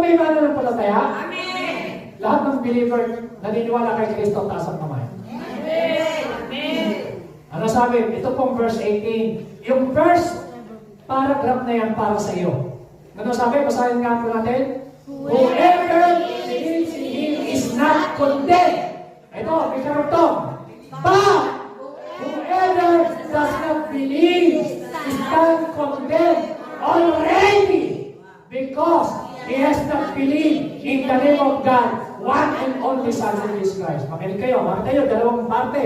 may mananampalataya? Amen. Lahat ng believer naniniwala kay Kristo, taas ang kamay. Amen. Ano sabi? Ito pong verse 18. Yung first paragraph na yan para sa iyo. Ano sabi? Basahin nga po natin. Whoever believes in Him is not condemned. Ito, may karugtong. But whoever does not believe is not condemned already because he has not believed in the name of God, one and only Son, Jesus Christ. Makinig kayo, makita nyo, dalawang parte.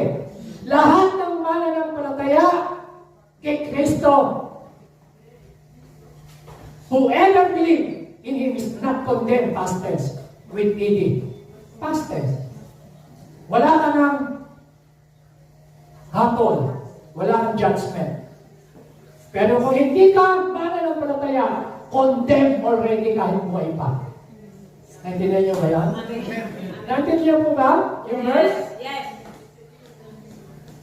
Lahat ng mananampalataya kay Kristo, whoever believes in Him is not condemned, past tense, with ed. Past tense. Wala ka ng hatol. Wala ng judgment. Pero kung hindi ka mananampalataya, condemned already kahit buhay pa. Naintindihan niyo ba yan? Naintindihan mo ba yung verse? Yes.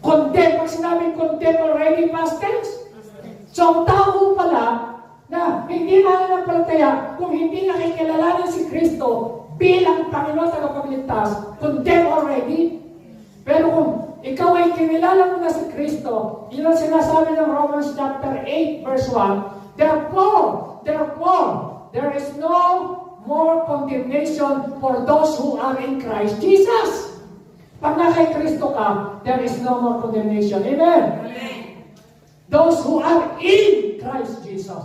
Condemned. Pag sinabing condemned already, past tense. So, ang tao pala na hindi mananampalataya, kung hindi nakikilalanin si Kristo bilang Panginoon tagapagligtas, condemned already. Pero kung ikaw ay kinilala mo na si Kristo, yun ang sinasabi ng Romans chapter 8 verse 1, Therefore, there is no more condemnation for those who are in Christ Jesus. Pag na kay Kristo ka, there is no more condemnation. Amen? Amen. Those who are in Christ Jesus.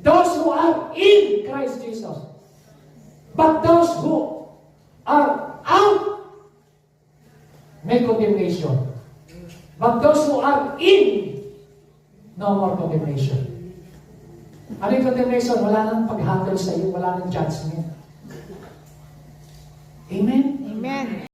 Those who are in Christ Jesus. But those who are out, may condemnation. But those who are in, no more condemnation. Ano yung condemnation? Wala nang pag-handle sa iyo, wala nang judgment. Amen? Amen.